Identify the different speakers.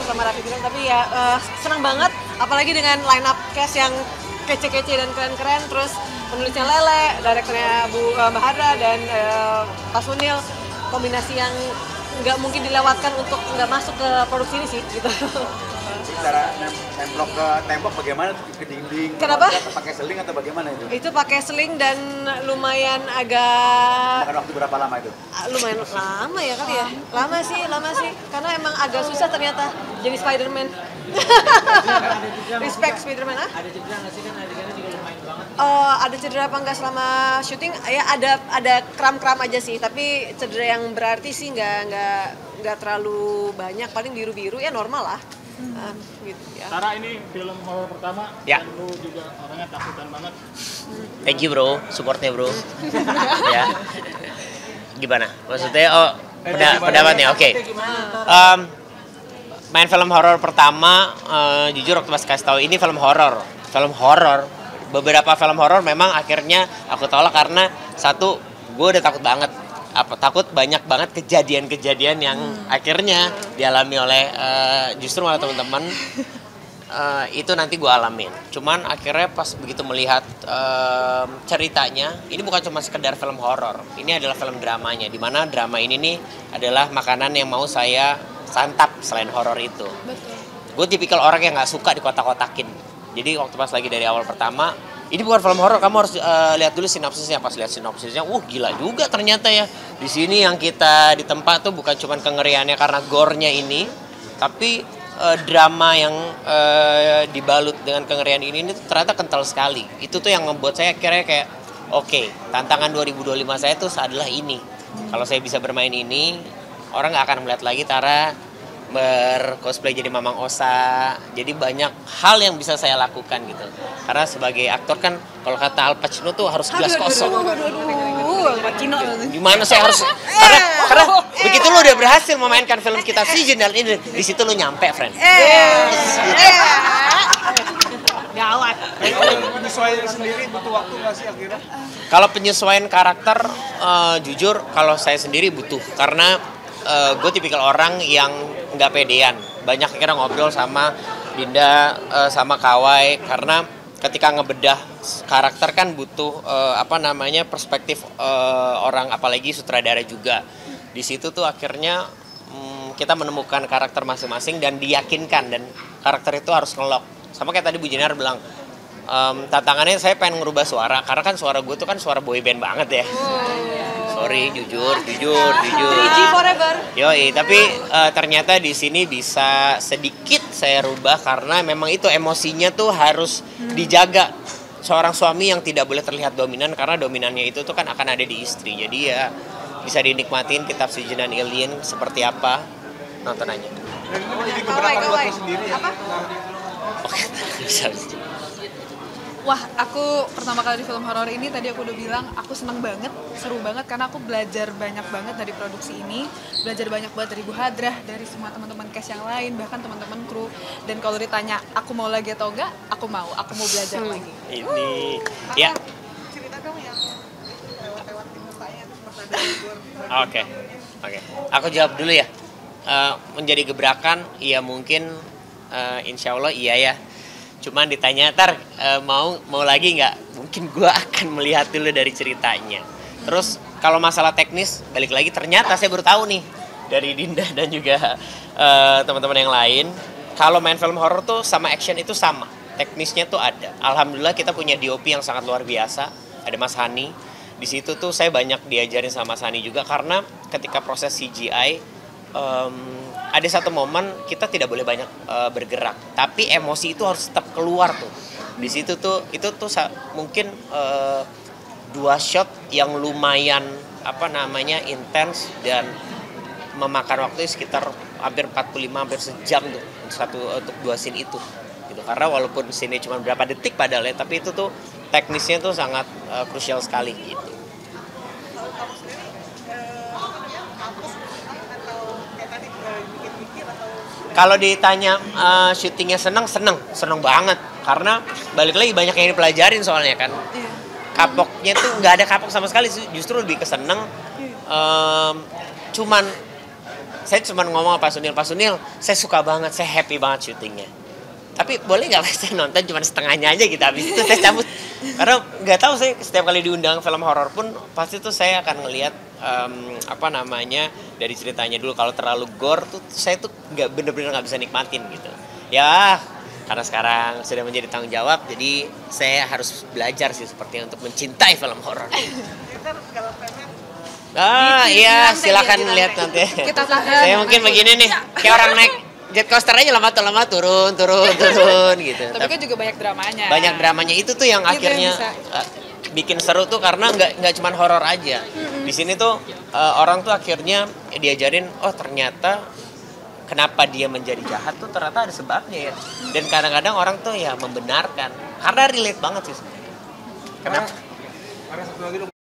Speaker 1: sama Raffi bilang, tapi ya senang banget, apalagi dengan line up cast yang kece-kece dan keren-keren, terus penulisnya Lele, direkturnya Mbak Hara dan Pak Sunil, kombinasi yang nggak mungkin dilewatkan untuk nggak masuk ke produksi ini sih gitu.
Speaker 2: Cara nemplok ke tembok bagaimana, ke dinding?
Speaker 1: Kenapa?
Speaker 2: Pakai seling atau bagaimana itu?
Speaker 1: Itu pakai seling dan lumayan agak...
Speaker 2: Makan waktu berapa lama itu?
Speaker 1: Lumayan lama ya kali ya. Lama sih. Karena emang agak susah ternyata jadi Spider-Man. Respect Spider-Man, ah?
Speaker 3: Ada cedera nggak sih, kan adegannya juga lumayan banget.
Speaker 1: Ada cedera apa enggak selama syuting? Ya ada kram-kram aja sih, tapi cedera yang berarti sih nggak terlalu banyak, paling biru-biru ya normal lah. Gitu ya.
Speaker 4: Tara, ini film horor pertama,
Speaker 5: Ya.
Speaker 4: dan lu juga orangnya takutan banget.
Speaker 5: Thank you bro, supportnya bro. Ya. Gimana? Maksudnya pendapatnya oke. Main film horor pertama, jujur waktu pas kasih tahu ini film horor. Beberapa film horor memang akhirnya aku tolak karena satu, gue udah takut banget. Takut banyak banget kejadian-kejadian yang akhirnya dialami oleh justru malah teman-teman itu nanti gue alamin. Cuman akhirnya pas begitu melihat ceritanya, ini bukan cuma sekedar film horor, ini adalah film dramanya, dimana drama ini nih adalah makanan yang mau saya santap selain horor itu. Gue tipikal orang yang nggak suka dikotak-kotakin. Jadi waktu pas lagi dari awal pertama, ini bukan film horor, kamu harus lihat dulu sinopsisnya. Pas lihat sinopsisnya, gila juga ternyata ya. Di sini yang kita ditempa tuh bukan cuma kengeriannya karena gore-nya ini, tapi drama yang dibalut dengan kengerian ini tuh ternyata kental sekali. Itu tuh yang membuat saya akhirnya kayak, oke, tantangan 2025 saya tuh adalah ini. Kalau saya bisa bermain ini, orang nggak akan melihat lagi Tara bercosplay jadi Mamang Osa. Jadi banyak hal yang bisa saya lakukan gitu. Karena sebagai aktor kan kalau kata Al Pacino tuh harus gelas kosong. Gimana saya harus karena begitu lu udah berhasil memainkan film kita Seasonal ini, di situ lu nyampe, friend.
Speaker 1: Gawat.
Speaker 2: Penyesuaian sendiri butuh waktu nggak sih akhirnya?
Speaker 5: Kalau penyesuaian karakter, jujur kalau saya sendiri butuh, karena gue tipikal orang yang nggak pedean. Banyak kira ngobrol sama Dinda, sama Kawai, karena ketika ngebedah karakter kan butuh perspektif orang, apalagi sutradara juga. Di situ tuh akhirnya kita menemukan karakter masing-masing dan diyakinkan, dan karakter itu harus ngelok. Sama kayak tadi Bu Jenar bilang, tantangannya saya pengen ngerubah suara, karena kan suara gue tuh kan suara boyband banget ya. Sorry, jujur.
Speaker 1: 3G forever.
Speaker 5: Yoi, tapi ternyata di sini bisa sedikit saya rubah karena memang itu emosinya tuh harus dijaga. Seorang suami yang tidak boleh terlihat dominan, karena dominannya itu tuh kan akan ada di istri. Jadi ya bisa dinikmatin Kitab Sejenan Alien seperti apa, nonton aja.
Speaker 2: Dan ini menjadi keberatan buat lo sendiri ya?
Speaker 5: Oke, bisa.
Speaker 6: Wah, aku pertama kali di film horor ini tadi aku udah bilang aku seneng banget, seru banget karena aku belajar banyak banget dari produksi ini, belajar banyak banget dari Bu Hadrah, dari semua teman-teman cast yang lain, bahkan teman-teman kru. Dan kalau ditanya aku mau lagi atau enggak, aku mau belajar lagi.
Speaker 5: Ini ya.
Speaker 1: Cerita kamu yang lewat-lewat di mukanya pernah ada
Speaker 5: Oke. Aku jawab dulu ya. Menjadi gebrakan, ya mungkin insya Allah iya ya. Cuman ditanya, mau lagi nggak? Mungkin gue akan melihat dulu dari ceritanya. Terus kalau masalah teknis, balik lagi ternyata saya baru tahu nih dari Dinda dan juga teman-teman yang lain, kalau main film horor tuh sama action itu sama, teknisnya tuh ada. Alhamdulillah kita punya DOP yang sangat luar biasa, ada Mas Hani. Di situ tuh saya banyak diajarin sama Mas Hani juga, karena ketika proses CGI ada satu momen kita tidak boleh banyak bergerak, tapi emosi itu harus tetap keluar tuh. Di situ tuh itu tuh mungkin 2 shot yang lumayan intens dan memakan waktu sekitar hampir 45 hampir sejam tuh untuk 2 scene itu gitu. Karena walaupun scene cuma berapa detik padahal ya, tapi itu tuh teknisnya tuh sangat krusial sekali gitu. Kalau ditanya syutingnya seneng banget, karena balik lagi banyak yang dipelajarin soalnya kan. Kapoknya tuh nggak ada kapok sama sekali, justru lebih keseneng. Cuman saya cuma ngomong sama Pak Sunil, saya suka banget, saya happy banget syutingnya. Tapi boleh nggak saya nonton cuma setengahnya aja gitu, habis itu saya cabut. Karena nggak tahu, saya setiap kali diundang film horor pun pasti tuh saya akan ngelihat dari ceritanya dulu. Kalau terlalu gore tuh saya tuh nggak bener-bener nggak bisa nikmatin gitu. Ya karena sekarang sudah menjadi tanggung jawab, jadi saya harus belajar sih sepertinya untuk mencintai film horor. Iya, silakan lihat nanti.
Speaker 6: Kita tahan.
Speaker 5: Saya mungkin begini nih, kayak orang naik jet coaster aja lama turun gitu.
Speaker 6: Tapi kan juga banyak dramanya.
Speaker 5: Banyak dramanya itu tuh yang
Speaker 6: Itu
Speaker 5: akhirnya
Speaker 6: yang
Speaker 5: bikin seru tuh, karena nggak cuma horor aja. Di sini tuh orang tuh akhirnya diajarin, oh ternyata kenapa dia menjadi jahat tuh ternyata ada sebabnya ya. Dan kadang-kadang orang tuh ya membenarkan karena relate banget sih sebenarnya. Kenapa?
Speaker 2: Karena satu lagi